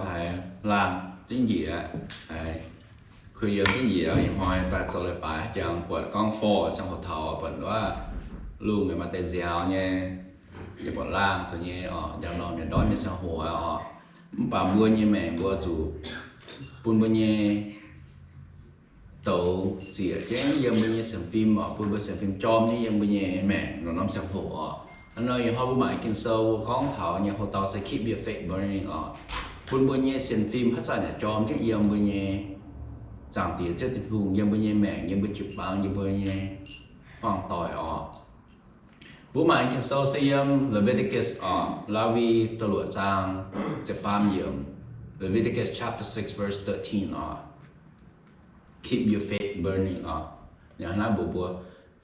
hay làm tiếng gì á khi dân tiếng gì ở hiện hoài tại sao lại phải chẳng quật con phô trong hồ thầu vẫn đó luôn người mà tay dẻo nha để bọn làm thôi nhé dạo nào mình đói mình sang hồ bà mua như mẹ mua chủ buôn mua như tàu xỉa chén dân mua như xem phim buôn mua xem phim chom như dân mua như mẹ nó nằm sang hồ anh ơi họ bố mẹ kinh sâu con thảo nhà hồ tàu sẽ keep your faith burning buôn mua như xem phim hát sản nhà chom chứ dân mua như chẳng tiền chết thịt hùng dân mua như mẹ dân mua chụp băng dân mua như hoàng tỏi bố mẹ kinh sâu xây Leviticus Lavi tờ lụa sang sẽ phàm yếm Leviticus chapter 6 verse 13 keep your faith burning nhà na bố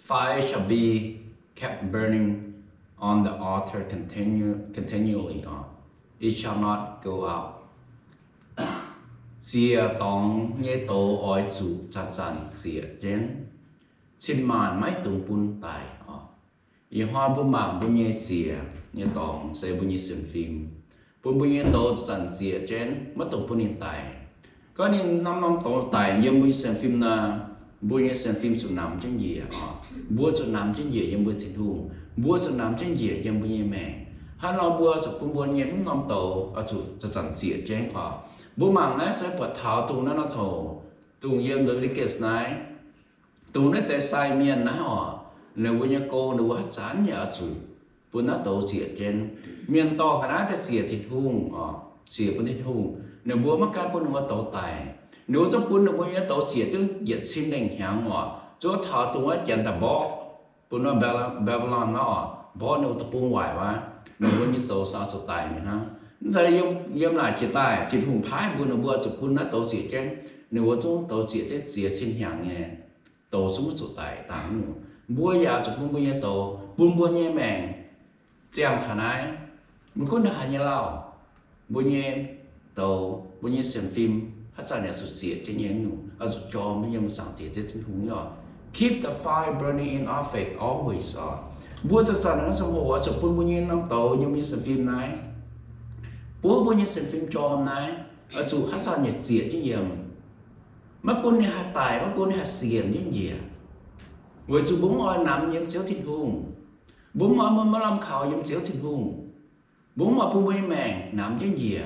fire shall be kept burning on the altar continually it shall not go out xìa tòng nghe tổ ỏi chủ chặt chắn xìa chén xin màn máy tung bún tài y hoa bún mảng bún nhẹ xìa nhẹ tòng sẽ bún nhẹ xem phim bún nhẹ tổ chắn xìa chén mất tung bún nhẹ tài có nên năm tổ tài yếm bún xem phim na bún nhẹ xem phim chủ nằm trên gì bún chủ nằm trên gì yếm bún thiên hùng bún chủ nằm trên gì yếm bún nhẹ mẹ hắn nói bún nhẹ năm tổ ở chủ chặt chắn xìa chén bố mảng này sẽ bật tháo tùng nó thổ tùng yếm Leviticus này tùng nó tại sai miền nó nếu bây giờ cô nếu hát chán nhà chủ bố nó tổ xỉa trên miền to cái đó sẽ xỉa thịt hung xỉa con thịt hung nếu bố mắc cái bố nó tổ tài nếu cho bố nó bây giờ tổ xỉa chứ nhiệt xin đành hàng chỗ tháo tùng á chèn tập bó bố nó Babylon nó bó nếu tập buông hoài quá nếu bây giờ sâu sao sâu tài này ha giờ yếm lại chỉ tài chỉ hùng thái bữa nó bữa chụp bún nó tổ xỉa trên nếu bữa chúng tổ xỉa trên xỉa xin hàng nghe tổ xuống một tài tạm nữa bữa giờ chụp bún bữa giờ tổ bún bữa nhẹ mèn chèm thằng này mình có đại như lao bữa nhẹ tổ bữa nhẹ xem phim hát ra nhà sụt xỉa trên nhẹ nhủ ở sụt cho mấy yếm sáng tiền trên hùng nhỏ keep the fire burning in our faith always bữa cho sáng nó xong rồi chụp bún bữa nhẹ năm tổ nhưng mình xem phim này bố bố như xem phim cho hôm nay ở chủ hát sao nhiệt diệt chứ gì mất bố như hạt tài mất bố như hạt xiềng chứ gì với chủ bố ngồi nằm nhiễm xíu thịt hùng bố ngồi mới làm khảo nhiễm xíu thịt hùng bố ngồi bố như mèn nằm chứ gì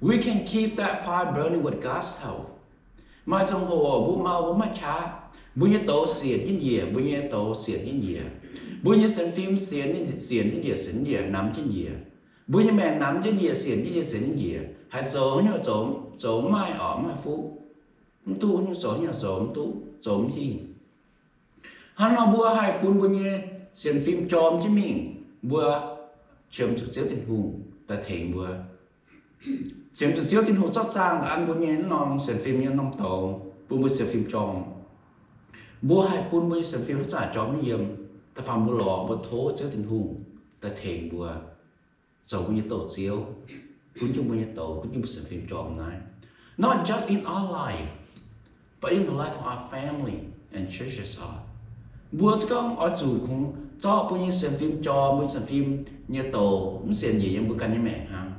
we can keep that fire burning with God's help mà trong hồ bố mau bố mà cha bố như tổ xiềng chứ gì bố như tổ xiềng chứ gì bố như xem phim xiềng chứ gì nằm chứ gì bố như mẹ nắm trên địa xiển như xiển gì hay chỗ mai ở mai phú tu như chỗ tu hình hắn nói bữa hai cuốn bữa như xiển phim chom chứ mình bữa chém chút xíu tiền hùng ta thèm bữa chém chút xíu tiền hùng chót trang ăn bữa như nó xiển phim như nông tàu bữa xiển phim chom bữa hai cuốn bữa xiển phim giả chom như yếm ta phạm bữa lò bữa thố xíu tiền hùng ta thèm bữa so when you thought seal, when you thought, when you see film job night, not just in our life, but in the life of our family and churches Bữa con ở chủ cũng cho when you xem phim job, when you xem phim như tổ, không xem gì nhưng bữa căn như mẹ ha.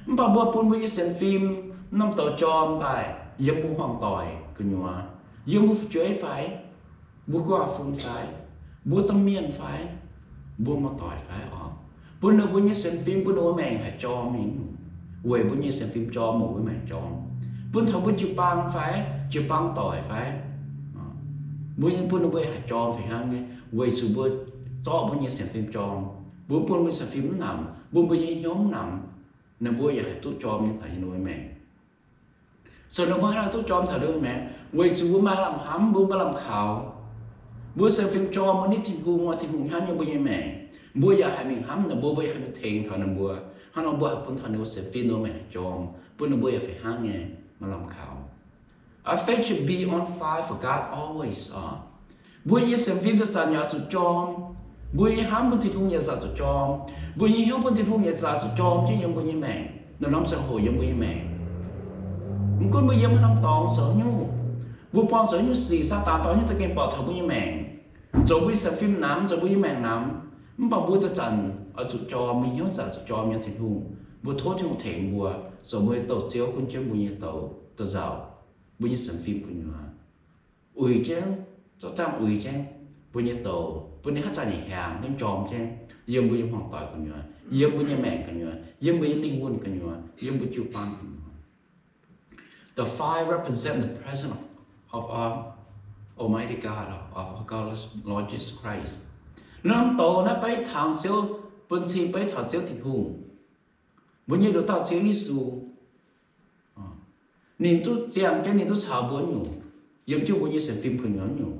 Bà bữa when you xem phim năm tổ job tại, nhưng bữa hoàng tỏi cứ nhua, nhưng bữa chuối phải, bữa qua phun phải, bữa tâm miên phải, bữa mà tỏi phải bữa nào bữa như xem phim bữa nào mẹ hãy cho mình quay bữa như xem phim cho một mẹ cho bữa thằng bữa chụp băng tỏi phải bữa nào bữa hãy cho phải hăng nghe quay sự bữa cho bữa như xem phim cho bữa xem phim nằm bữa như nhóm nằm nên bữa giờ hãy tốt cho như thầy nuôi mẹ rồi nó bữa nào tốt cho thầy nuôi mẹ quay sự bữa mà làm hắm bữa mà làm khảo bữa xem phim cho mà nít thịt hùng hăng như bữa như mẹ bữa giờ hai mình hắm là bữa bây hai mình thèn thằng nào bữa hắn nói bữa học thằng nào sẽ phim nó mẹ chọn bữa nào bữa giờ phải hăng nghe mà làm khảo our faith should be on fire for God always bữa giờ xem phim cho nhà chủ chọn bữa giờ hắm bữa thịt hùng nhà chủ chọn bữa giờ hiếu bữa thịt hùng nhà chủ chọn chứ giống bữa như mẹ nó nắm sang hồi giống bữa như mẹ không có bữa giờ nó nắm tòn sợ nhu bữa bọn sợ nhu xì sa tàn tòn như tôi kêu bỏ thầu bữa như mẹ rồi bữa xem phim nắm rồi bữa như mẹ nắm bà bữa cho chẳng ở chỗ cho mình nhớ ra chỗ cho mình thịt hùng bố thốt trong thèm bùa rồi mới tổ xéo cũng chứ bùi như tổ giàu bùi như sản phim của nhau ui chứ cho tăng ui chứ bùi như tổ bùi như hát ra nhẹ hàng trong tròn chứ dương bùi như hoàng tỏi của nhau dương bùi như mẹ của nhau dương bùi như linh quân của nhau dương bùi chịu pan của nhau. The fire represent the presence of our Almighty God, of our God Lord Jesus Christ. Nó tổ nó bay thằng xíu bên chi bay thằng xíu thịt hùng bùi như đồ tao xíu Giêsu nên tôi chàng cái nên tôi xào bữa nhủ giống như bùi như sản phim của nhau nhủ.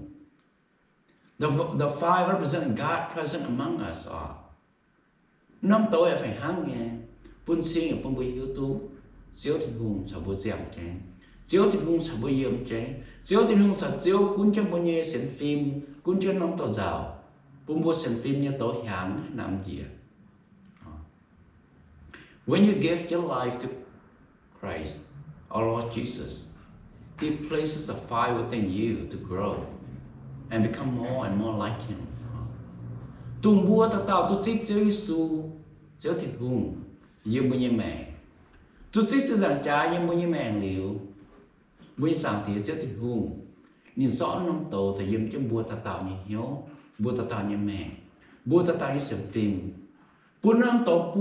The fire represent God present among us. Năm tối phải hát nghe bún xin ở bún bùi hiếu tú chiếu thịt hùng chả bùi dẻo chén chiếu thịt hùng chả bùi yếm chén chiếu thịt hùng chả chiếu cũng cho bùi như sản phim cũng cho năm tàu giàu bún bùi sản phim như tổ hiểm nằm gì. When you give your life to Christ, our Lord Jesus, He places a fire within you to grow and become more and more like Him. Tung bua tạo tu chích cho Giêsu, cho thịt hùng, như bao nhiêu mẹ. Tu chích cho giảng trái như bao nhiêu mẹ liệu, bao nhiêu sáng tiếng cho thịt hùng. Nhìn rõ năm tổ thì dùng cho bua tạo như hiếu, bua tạo như mẹ, bua tạo như sản phim. Bua năm tổ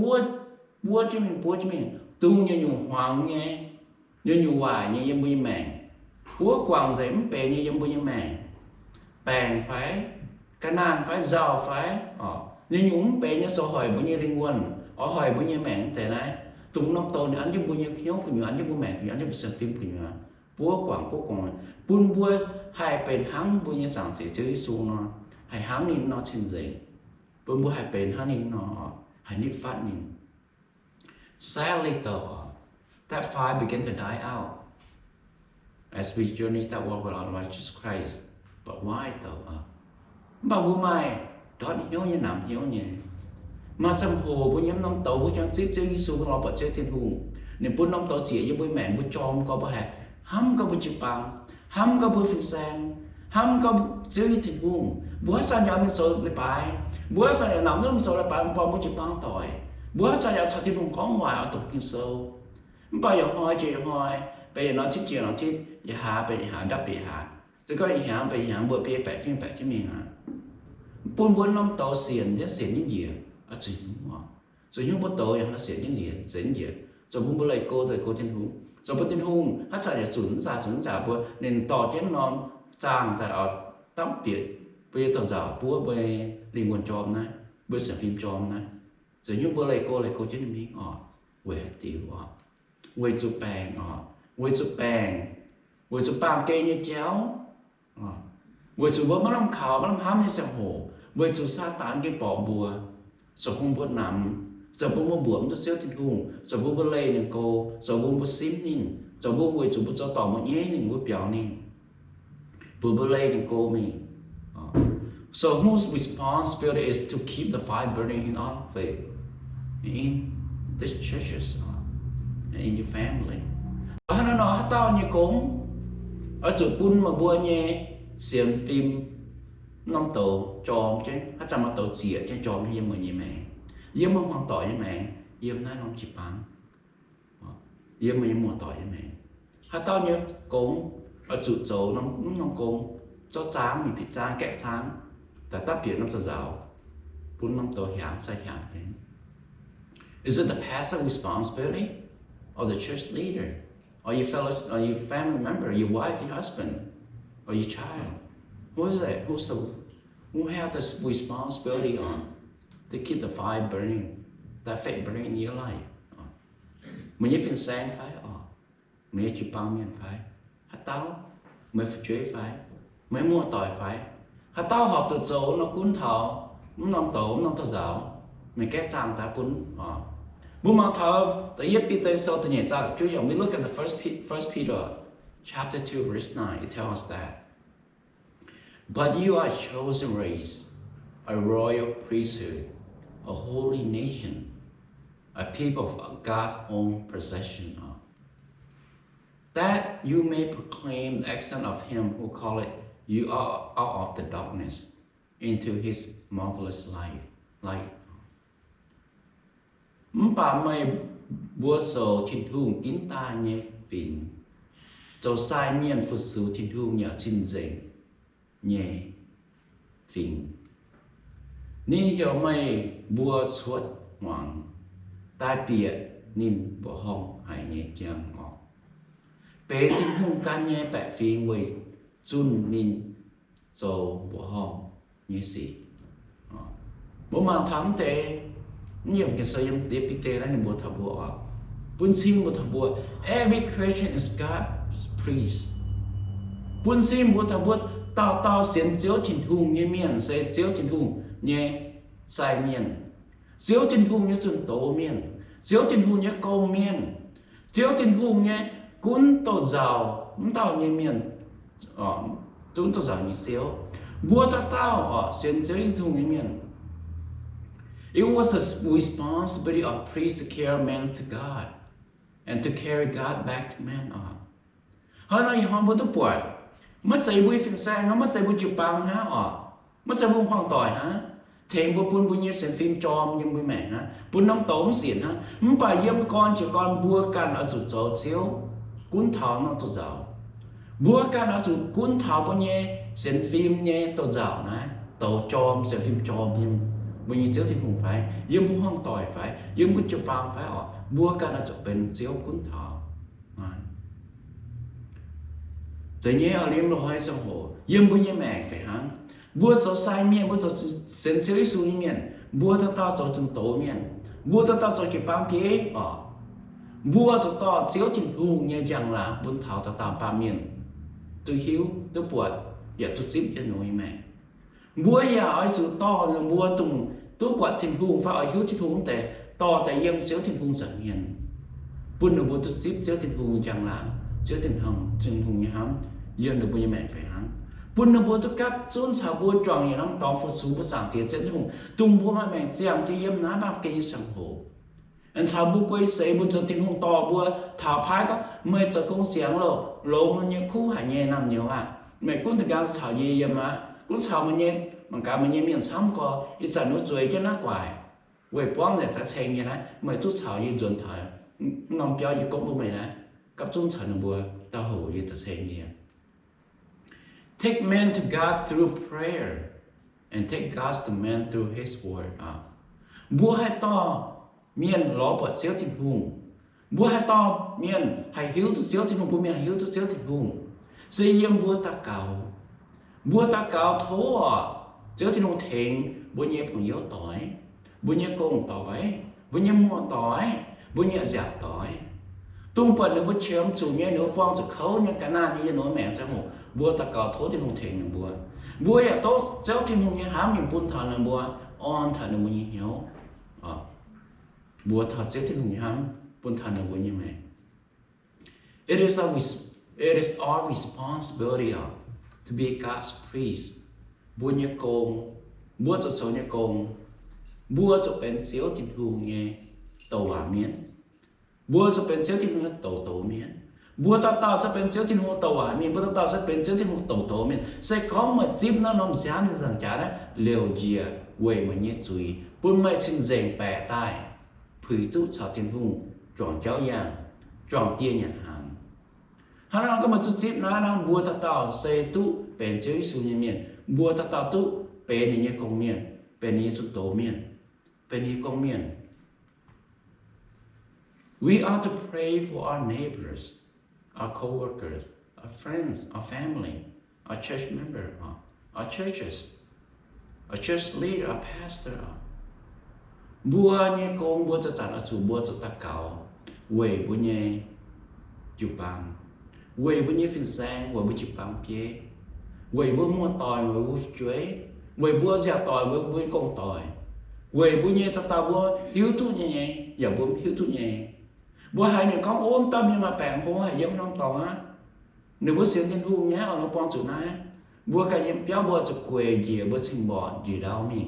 bua cho mình, tung như nhung hoàng nghe, như nhung hoài như bao nhiêu mẹ. Bua quảng dễm bè như bao nhiêu mẹ. Bèn phải cái nan phải giàu phải nhưng nhúng bé nhớ số hỏi bao nhiêu linh quân ở hỏi bao nhiêu mẹ thế này tung năm tô thì ăn cho bao nhiêu khiếu của nhau ăn cho bố mẹ của nhau ăn cho sản phim của nhau búa quảng bún búa hai bên hăng bao nhiêu rằng thì chơi xuống nó hai hăng nín nó trên giấy bún búa hai bên hăng nín nó hai nít phát nín sadly though that fire began to die out as we journey that walk with our Lord Jesus Christ. But why though? Bà bố mày đó nhớ như nằm nhớ nhỉ mà trong hồ bố nhóm năm tàu bố chẳng xếp chơi Giêsu nó bỏ chơi thiên hùng nên bố năm tàu xỉa với bố mẹ bố chom có bố hạt hăm có bố chịu bằng hăm có bố phiền sang hăm có chơi thiên hùng bố sao nhà mình sợ lại bài bố sao nhà nằm nước sợ lại bài bố chịu bằng tỏi bố sao nhà sao thiên hùng có ngoài ở tục kinh sâu bây giờ hỏi chị hỏi bây giờ nó thích chuyện nó thích giờ hạ bây giờ hạ đắp bị hạ rồi có hạ bây giờ bữa bia bẻ chứ mình hả bốn bốn năm tàu xiên những gì ở chỉ mà rồi những bốn tàu nó xiên những gì rồi bốn bốn lại cô thiên hùng rồi bốn thiên hùng hát sai để chuẩn giả bữa nên tàu trên non trang tại ở tắm biệt bây giờ tàu giả bữa bây liên quan chom này bây sản phim chom này rồi những bốn lại cô trên mình về tiêu về chụp bàng cây như chéo về chụp bữa nó khảo nó hám như sẹo hổ với chú sa tán cái bỏ bùa rồi không bữa nằm rồi bữa bướm tôi xéo thiên hùng rồi bữa lê nên cô rồi bữa xím nhìn rồi bữa với chú bữa cho tỏ một nhé nên bữa béo nên bữa lê nên cô mình so whose responsibility is to keep the fire burning in our faith in the churches and in your family nó tao như cúng ở chỗ pun mà bùa nhé xem phim năm tổ tròn chứ hát chăm mà tổ xỉa chứ tròn hay mà gì mẹ yếm mà hoàng tỏi với mẹ yếm nay nó chỉ bán yếm mà mùa tỏi với mẹ hát tao nhớ cúng ở trụ dầu nó cúng cho tráng mình thịt tráng kẹt trángแต่ถ้าเปลี่ยนน้ำจะเจ้าปุ่นน้ำตัวหยางใส่หยางเป็น Is it the pastor's responsibility or the church leader or your fellow or your family member your wife your husband or your child who is it who have this responsibility on to keep the fire burning that faith burning in your life mình nhớ phiền sáng phải mình nhớ chịu bao miền phải hát tao mới phải chế phải mới mua tỏi phải hát tao học từ chỗ nó cuốn thọ nó nằm tổ giáo mình kết trang ta cuốn bố mà thọ tại yết Peter sau từ nhẹ ra chú dòng we look at the first Peter chapter 2 verse 9 it tells us that but you are a chosen race a royal priesthood a holy nation a people of God's own possession that you may proclaim the excellence of him who called you out of the darkness into his marvelous light. Bà mày búa sầu thiên hùng kín ta nhé phìn cho sai miên phật sự thiên hùng nhà xin dạy nhé phìn nín hiểu mày búa suốt hoàng tai bịa nín bỏ hong hải nhé chàng ngọ bé thiên hùng can nhé bẹ phìn quay chun nín cho bỏ hong nhé xì bố mà thắm thế nhiều cái sợi yếm tiếp bị tê lại nên bố thà bố bún sim bố thà bố every Christian is God's priest bún sim bố thà bố tao tao xiên chiếu thiên hùng như miền sẽ chiếu thiên hùng như sai miền chiếu thiên hùng như xuân tổ miền chiếu thiên hùng như câu miền chiếu thiên hùng như cún tổ giàu tao như miền chúng tôi giàu như xíu bố ta tao xiên chiếu thiên hùng như miền. It was the responsibility of priests to carry man to God and to carry God back to man. Họ nói họ bố tôi bụi mất dạy bụi phiền sang, nó mất dạy bụi chụp bằng hả mất dạy bụi hoang tỏi hả thèm bụi bụi như xem phim tròn nhưng bụi mẹ hả bụi nông tố xỉn hả không phải yếm con chỉ con bùa can ở chủ chỗ chiếu cuốn thảo nó tôi giàu bùa can ở chủ cuốn thảo bụi nhé xem phim nhé tôi giàu này tổ tròn xem phim tròn nhưng bây giờ chiếu thì không phải, dương bút hoang tỏi phải, dương bút chụp bằng phải bua cả là chụp bên chiếu cuốn thọ, rồi nhớ ở liêm lo hai sông hồ, dương bút như mẹ phải hăng, bua cho sai miên, bua cho sen chơi suy miên, bua cho tao cho chân tổ miên, bua cho tao cho chụp bằng kia, bua cho tao chiếu thì hùng như chẳng là buôn thảo tao tạm ba miên, tôi hiếu, tôi buồn, giờ tôi xếp cho nội mẹ. Búa ya ở chỗ to là búa tùng tôi quạt thiên hùng phải ở hiếu thiên hùngแต่toแต่ยังchiếu thiên hùng chẳng hiền bún được búa tôi ship chiếu thiên hùng chẳng là chiếu thiên hùng như hắn dương được búa như mẹ phải hắn bún được búa tôi cắt chốn xào búa tròn như lắm to phật sú búa sáng tiệt chiếu thiên hùng tung búa mà mẹ giang thì yếm ná bạc cây sằng hồ anh xào búa quay sấy búa thiên hùng to búa thảo phái có mười giờ công xiang lộ lỗ mà như khu hải nhẹ nằm nhiều mẹ cũng thực ra xào gì vậy mà cũng sao mà nhé bằng cả mà nhé miệng sống có ít giờ nó chơi cho nó quài về bóng này ta xem như này mày chút sao như chuẩn thời nông béo như cũng mày này cấp trung thời nó bùa tao hổ như ta xem như take man to God through prayer and take God to man through His word bùa hai to miền ló bọt xéo thịt hùng bùa hai to miền hay hiếu tu xéo thịt hùng bùa miền hiếu tu xéo thịt hùng xây yếm bùa ta cầu búa ta cao thố chứ thì không thiện búa nhẹ bằng yếu tỏi búa nhẹ công tỏi búa nhẹ mua tỏi búa nhẹ dẹp tỏi tung bật được búa chém chủ nhẹ nữa quang sự khấu nhẹ cả na như nói mẹ sẽ một búa ta cao thố thì không thiện búa búa ya tốt chứ thì không nhẹ hám mình buôn thằng là búa on thằng là búa nhẹ hiếu búa thật chứ thì không nhẹ hám buôn thằng là búa nhẹ mẹ it is our responsibility to be God's priest. Búa nhé công, búa cho số nhé công, búa cho bên xíu thiên hùng nhé tàu hỏa miến, búa cho bên xíu thiên hùng tàu miến, búa ta sẽ bên xíu thiên hùng tàu hỏa miến, búa ta sẽ bên xíu thiên hùng tàu miến, sẽ có một dịp nó nằm dám như rằng chả đấy liều dìa quay mà nhé chuối, buôn mây xin dành bẻ tai, phơi tu chào thiên hùng chọn cháu giang, chọn tia nhặt hàng. Hắn nói có một chút dịp nó búa ta xây tu bên dưới xuống như miền búa ta tu bên như công miền bên như xuống tổ miền bên như công miền we are to pray for our neighbors, our co-workers, our friends, our family, our church member, our churches, our church leader, our pastor. Búa như công búa cho chặt ở chủ búa cho ta cầu quay búa như chụp bằng quay bữa nhiêu phiên sang quay bữa chụp bằng kia quay bữa mua tỏi quay bữa chuối quay bữa già tỏi bữa con tỏi quay bữa nhiêu ta bữa hiếu thú nhẹ giờ bữa hiếu thú nhẹ bữa hai người con ôm tâm nhưng mà bạn bữa hay giống non tỏi á nếu bữa xuyên thiên hùng nhá ở nó quan chủ này bữa cái em béo bữa chụp quay gì bữa sinh bò gì đâu mi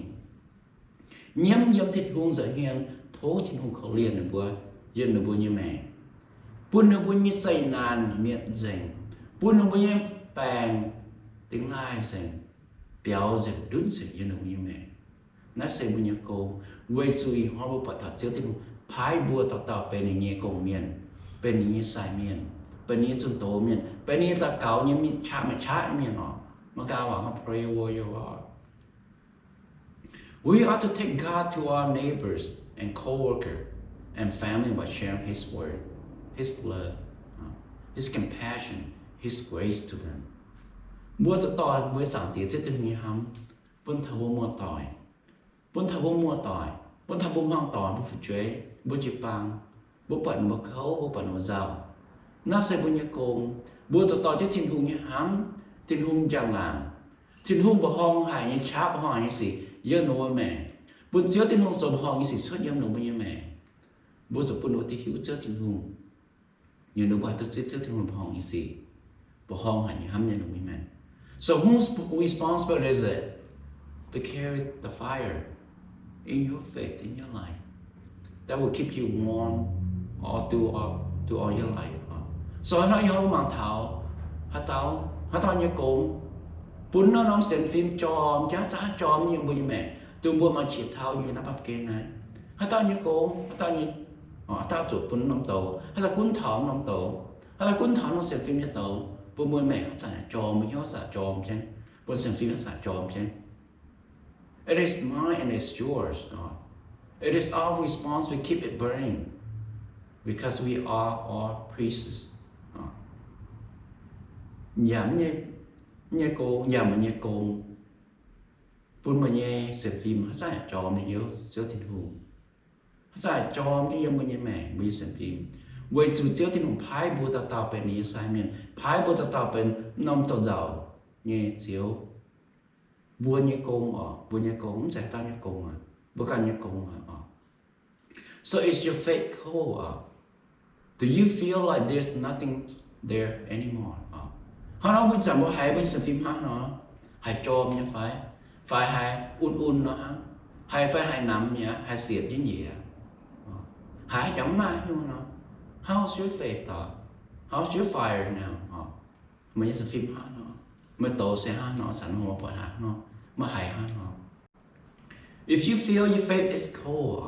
nhiễm thịt hùng dễ hiền thố thịt hùng khẩu liền được bữa dân được bữa như mẹ bún nó bún như xây nàn miệng dành bún nó bún như bàng tiếng lai dành béo dành đứng dành như nông như mẹ nó xây bún như cô quay suy hoa bố bà thật chứ tiếng พายบัวต่อเป็นอย่างเงี้ยกงเมียนเป็นอย่างเงี้ยสายเมียนเป็นอย่างเงี้ยจุนโตเมียนเป็นอย่างเงี้ยตะเก่าเนี่ยมีชาไม่ชาเมียนหรอมากล่าวว่าเขา pray over your heart. We ought to take God to our neighbors and co-worker and family by sharing His word, His love, His compassion, His grace to them. Bữa cho tỏi với sản tiết sẽ từng hắm, bún thà bún mua tỏi, bún thà bún mua tỏi, bún thà bún mang tỏi bún phụ chế, bún chip băng, bún bận bún khấu, bún bận bún giàu. Nó sẽ bún nhớ cồn, bữa cho tỏi sẽ tin hùng như hắm, tin hùng chẳng làm, tin hùng bỏ hong hài như cháp bỏ hong như gì, nhớ nuôi mẹ, bún chứa tin hùng rồi bỏ hong như gì suốt nhâm nuôi như mẹ, bún rồi bún nuôi thì hiểu chứa tin hùng, nhớ nuôi bài tôi chứa tin hùng bỏ hong như gì, bỏ hong hài như hắm nhớ nuôi mẹ. So whose responsibility is it to carry the fire in your faith, in your life, that will keep you warm all through all your life? So nói nhau mang thảo, hạt táo như cồn, bún nó nóng xịn phim tròn, giá tròn như bùi mẹ, từ bùa mà chỉ thảo như nó bắp kê này, hạt táo như cồn, hạt táo chuột bún nóng tàu, hạt táo cuốn thảo nóng tàu, hạt táo cuốn thảo nóng xịn phim như tàu. Bố môi mẹ xả tròn mới nhớ xả tròn chứ. Bố xem phim xả tròn chứ. It is mine and it's yours. It is our responsibility to keep it burning. Because we are all priests. Nhắm như cô, nhắm như cô. Bố môi nhé xem phim xả tròn mới nhớ xíu thiên hù. Xả tròn chứ như mẹ mới xem phim. Với chủ chiếu thì cũng phái bố tạo bên ý sai miền phái bố tạo bên nông tạo giàu như chiếu vua như công sẽ tao như công bố cần như công So is your faith cold? Do you feel like there's nothing there anymore? Họ nói bây giờ bố hãy bên xem phim hát nó hãy trôm như phải hãy un nó hãy nằm nhá hãy xiết như gì hãy giống mai như nó. How's your faith? How's your fire now? Mình sẽ phim hát nó, mình tổ sẽ hát nó, sẵn hồ bỏ hát nó, mà hãy hát nó. If you feel your faith is cold,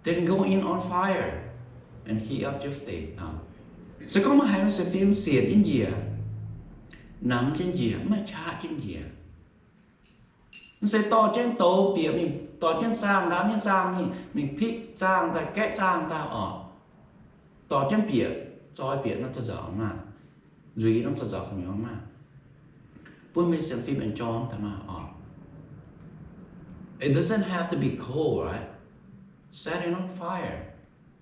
then go in on fire and heat up your faith. Sẽ có một hai sẽ phim xiết trên gì nằm trên gì mà chả trên gì. Nó sẽ to trên tổ bìa mình to trên trang đám trên trang mình pick trang ta kẽ trang ta tỏ chân bịa, cho bịa nó cho dở mà duy nó cho dở không nhớ mà bữa mình xem phim anh cho thằng mà It doesn't have to be cold, right? Set it on fire.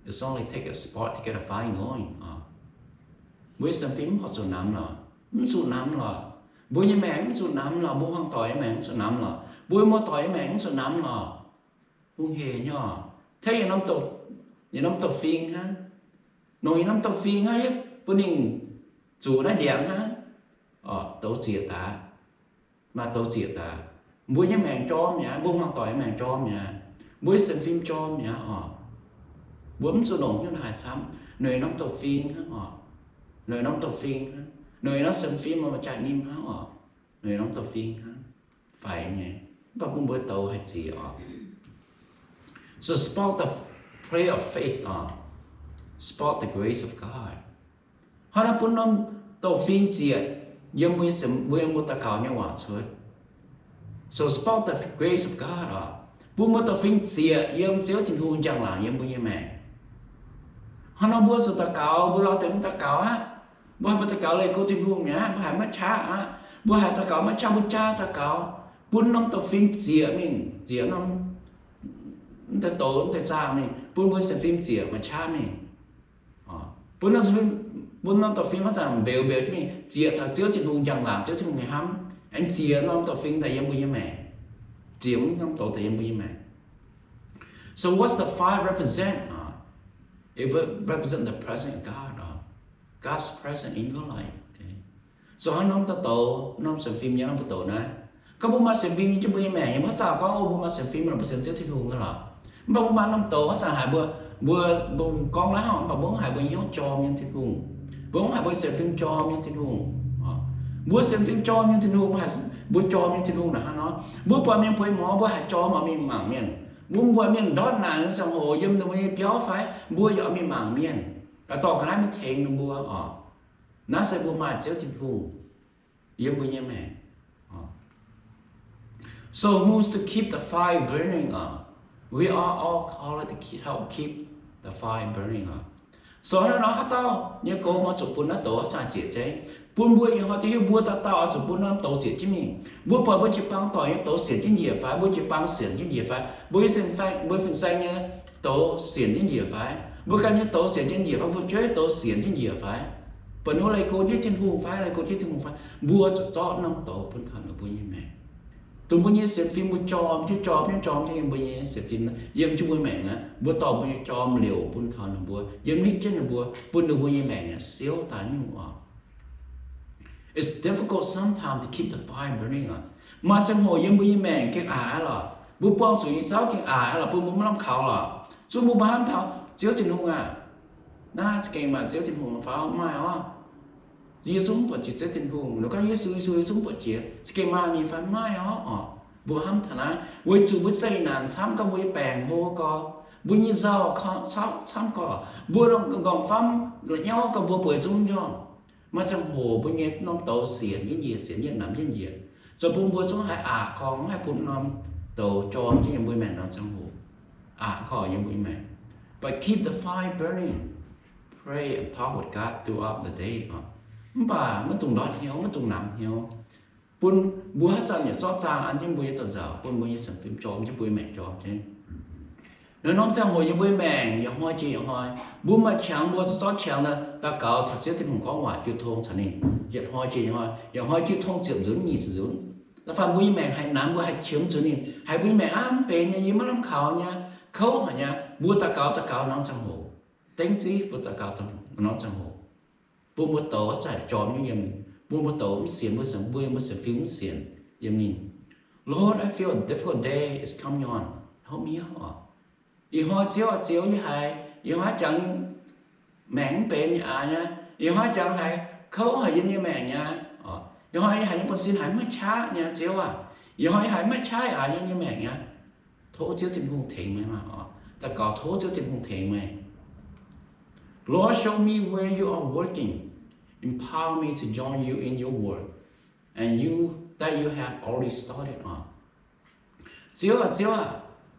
It's only take a spark to get a fire going. Bữa xem phim họ sụn nắm là mình sụn nắm là bữa như mẹ mình sụn nắm là bữa hoang tỏi mẹ mình sụn nắm là bữa mua tỏi mẹ mình sụn nắm là buông hề nhở thế như năm tục phim ha nói năm tập phim hay bữa ninh chủ đã đẹp ha tấu chia ta mà tấu chia ta buổi như mèn cho nhá buổi mang tỏi mèn cho nhá buổi xem phim cho nhá buổi mình sôi nổi như là sắm nơi năm tập phim ha nơi năm tập phim ha nơi nó xem phim mà chạy nim ha nơi năm tập phim ha phải nhỉ và cũng buổi tàu hay gì So spark the prayer of faith Spot the grace of God. Họ đã bún nông tổ phiên diệt nhưng mới một ta khảo nhau hòa chơi. So spot the grace of God. Bún một tổ phiên diệt nhưng chiếu tình hôn chẳng là nhưng mới mẹ. Họ nói bún sự ta khảo bún lo tìm ta khảo á. Bún ta khảo lại cô tình hôn nhá. Bún hãy mất cha á. Bún hãy ta khảo mất cha bún cha ta khảo. Bún nông tổ phiên diệt mình diệt nông ta tổ ta cha mình. Bún mới xem phim diệt mà cha mình. Bún nó tập phim nó rằng bèo chứ mình chia thằng trước trên hùng chẳng làm trước trên hùng ngày hăm anh chia nó tập phim tại em với mẹ chia muốn không tổ tại em với mẹ. So what's the fire represent? It represent the presence of God. God's presence in your life. Okay. So nó ta tổ nó xem phim nhớ nó tổ này có bố mà xem phim cho bố mẹ nhưng mà sao có bố mà xem phim là xem trước trên hùng đó là bố mà nó tổ sao hại bữa con lá họ và bố hãy bữa nhớ cho nhân thiên hùng bố hãy bữa xem phim cho nhân thiên hùng bữa xem phim cho nhân thiên hùng hãy bữa cho nhân thiên hùng là nó bữa qua miền quê mỏ bữa hãy cho mà mình mảng miền buông bùa miền đót nàng sang hồ dâm nó mới béo phải bùa dọ miền mảng miền và tỏ cái mình thèn nó bùa nó sẽ bùa mà chéo thịt hùng dâm bùa như mẹ so who's to keep the fire burning we are all called to help keep the fire burning so nó hát tao như cô mà chụp bún nó tổ sang chết cháy bún bùa như họ thì bùa tao chụp bún nó tổ chết chứ mình bùa bùa bùa chỉ bằng tỏi tổ xiển trên địa phái bùa chỉ bằng xiển trên địa phái bùa phần xanh như tổ xiển trên địa phái bùa cái như tổ xiển trên địa phái bùa chơi tổ xiển trên địa phái bữa nó lại cô chơi trên hùng phái lại cô chơi trên hùng phái bùa cho nó tổ bún thần ở bùa như mẹ tụi bùa như xem phim bùa chòm thì bùa như xem phim yếm chú bùa mẹ nè bùa tỏ bùa chòm liều bún thần ở bùa yếm nít trên là bùa được bùa như mẹ nè xíu tái như it's difficult sometimes to keep the fire burning mà xem hồi yếm bùa như mẹ cái là bùa bong sủi giáo cái là bùa muốn làm khảo là chú bùa bán thảo chiếu trên hùng na cái mà chiếu trên hùng pháo mai Giê xuống bật chiếc trên hùng, nó có Giê xui xuống bật chiếc, cái mà nhìn phải mai bùa hâm thằng á, với chú bút xây nàn sắm các với bèn hô co, bùa như rau sắm co, bùa đồng gòn phăm là nhau các bùa bưởi xuống cho, mà trong hồ bùa nghe nó tàu xiển như nằm như gì, rồi bùa xuống hai con hai bùa nó tàu tròn chứ bùa mẹ nó trong hồ, co như bùa mẹ, but keep the fire burning, pray and talk with God throughout the day bà mất tung đót hiếu mất tung nằm hiếu bún búa hát ra nhà xót trang ăn những bùi tờ giờ bún bùi sản phẩm trộm những bùi mẹ trộm trên nếu nó sang hồi những bùi mẹ nhà hoa chị hoa bún mà chẳng bùa xót chẳng là ta cáo thật chết thì không có ngoại chưa thông chẳng nên giật hoa chị hoa nhà hoa chưa thông chịu dưỡng nhị dưỡng là phải bùi mẹ hay nắm bùa hay chiếm chứ nên hay bùi mẹ ăn bề nhà gì mà làm khảo nha khâu hả nha bùa ta cáo nó sang hồ tính gì bùa ta cáo nó sang hồ bùa một tổ giải tròn như vậy bùa một tổ xiển một sản phim xiển yếm nhìn Lord I feel a difficult day is coming on help me out họ chiếu như hai họ chẳng mảng bể như nhá họ chẳng hay khâu hay như mẹ nha họ hay những con xin hay mất chá nha chiếu họ hay mất chá như mẹ nha thố chiếu tình huống thiện mày mà ta có thố chiếu tình huống thiện mày Lord, show me where you are working. Empower me to join you in your work, and that you have already started on. Chiếu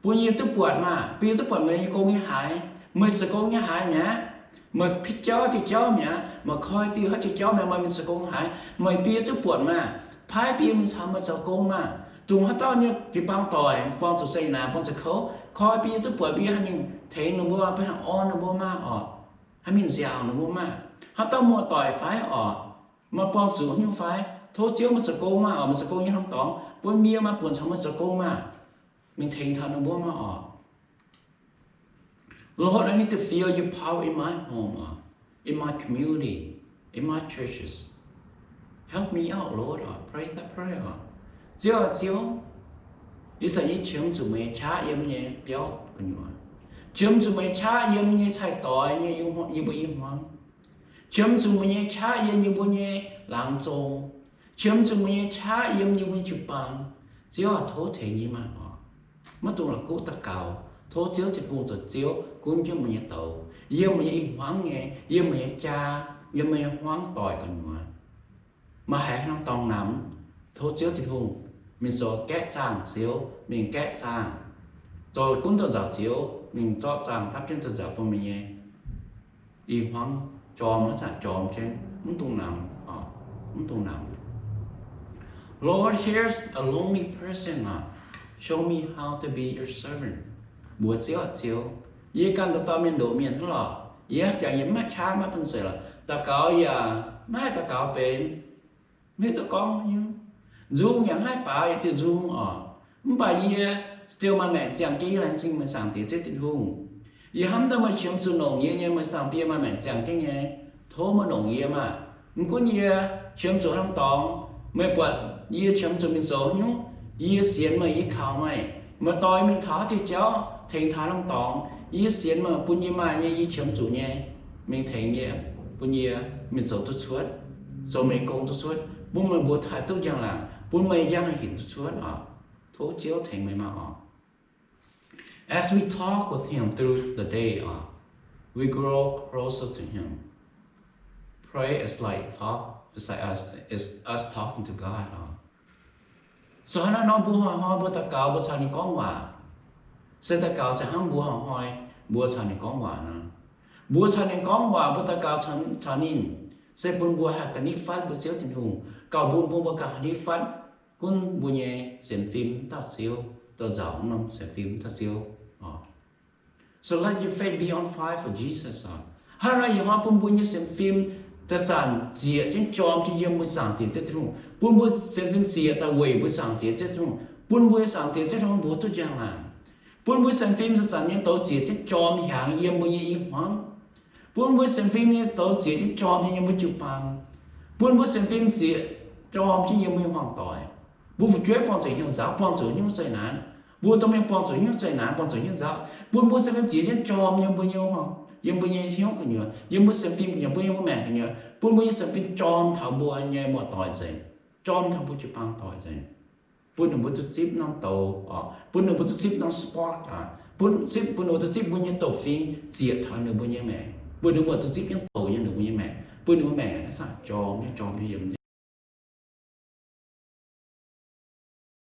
bao nhiêu tức buồn mà, bao nhiêu tức buồn mấy cô nghe hại, mình sẽ cô nghe hại nhá, mà thích cháu thì cháu nhá, mà coi tiêu hết thì cháu mà mình sẽ cô nghe hại, mà bao nhiêu tức buồn mà, phải bao nhiêu mình sao mà sẽ cô mà, tụi họ tao như cái bao tỏi, bao tụi xây nào, bao tụi khấu, coi bao nhiêu tức buồn bao nhiêu mình thấy nó mua, bao nhiêu on nó mua mà hay mình dẻo nó mua mà họ tao mua tỏi phải mà bao xuống như phải thô chiếu mà sờ cô mà mà sờ cô như không tỏng buôn mía mà buồn sống mà sờ cô mà mình thành thật nó mua mà Lord I need to feel your power in my home in my community in my churches help me out Lord pray that prayer chiếu ý là ý chiếm chủ mẹ cha em nhé béo còn nhiều chiếm chủ mẹ cha em nhé xài tỏi nhé như bây hoang chiếm chủ mẹ cha em như bây nhé làm trông chiếm chủ mẹ cha em như bây chụp bằng chiếu là thố thể như mà mất tụ là cố tất cầu thố chiếu thì cũng rồi chiếu cũng cho mình tàu yêu mình hoang nghe yêu mình cha yêu mình hoang tỏi còn nhiều mà hãy không tòng nắm thố chiếu thì không mình so két sang xíu mình két sang rồi cũng tự giáo xíu mình cho rằng thắp trên tự giáo của mình nghe y hoang tròn nó sẽ tròn trên không tung nằm Lord here's a lonely person show me how to be your servant bùa chiếu y cần tao miền đổ miền đó là y chẳng những mắt cha mắt phân sự là ta có ya mai ta có bên mấy tao con như dù những hai bà thì dù bà gì still mà mẹ chẳng cái là sinh mà sáng tiết tình huống vì hắn ta mà chiếm chủ nồng như mà sáng bia mà mẹ chẳng cái nghe thố mà nồng như mà không có như chiếm chủ năm tòng mới bật như chiếm chủ mình số nhú như xiên mà như khảo mày mà tôi mình tháo thì cháu thành tháo năm tòng như xiên mà bún như mà như chiếm chủ nhé mình thấy như bún như mình số tốt suốt số mấy công tốt suốt bún mà bùa thái tốt giang là bún mày giang là hình tốt suốt thố chiếu thành mày mà As we talk with Him through the day, we grow closer to Him. Pray is like us talking to God. So nó bùa hỏi bùa ta cao bùa sao ni con hòa. Sẽ ta cao sẽ hăng bùa hỏi bùa sao ni con hòa nè. Bùa sao ni con hòa bùa ta cao sao nín. Sẽ bùn bùa hạ cái ní phát bùa xíu tình hùng. Cao bùn bùa cả ní phát. Kun bùa nhẹ xem phim ta xíu. Ta giàu nông xem phim ta xíu. So let your faith be on fire for Jesus. Hay là những bùn bùa nhẹ xem phim ta chẳng dịa trên chòm thì yên bùi sáng tiết chết trung. Bùn bùi xem phim dịa ta quẩy bùi sáng tiết chết trung. Bùn bùi sáng tiết chết trung bùa tốt chẳng làm. Bùn bùi xem phim ta chẳng những tấu dịa trên chòm thì hàng yên bùi yên hoang. Bùn bùi xem phim như tấu dịa trên chòm thì yên bùi chụp bằng. Bùn bùi xem phim dịa chòm thì yên bùi hoàng tỏi. Bùi phụ chuyết bọn dạy hiệu giáo, bọn dạy hiệu dạy nán. Bùi tâm em bọn dạy hiệu dạy nán, bọn dạy hiệu giáo. Bùn bùi xem phim dịa trên chòm yên bùi yên hoàng. Yên bùi yên hiếu cái nhựa, yên bùi xem phim yên bùi yên mẹ cái nhựa. Bùn bùi xem phim chòm thảo bùa anh nghe một tỏi dạy. Chòm thảo bùi chụp bằng tỏi dạy. Bùn đừng bùi tu ship năng tàu, bùn đừng bùi tu ship năng sport, bùn đừng bùi tu ship bùi yên tàu phim dịa thảo nửa bùi yên mẹ. Bùn đừng bùi tu ship yên tàu yên nửa bùi yên mẹ. Bùn đừng bùi mẹ nó sao chòm như yên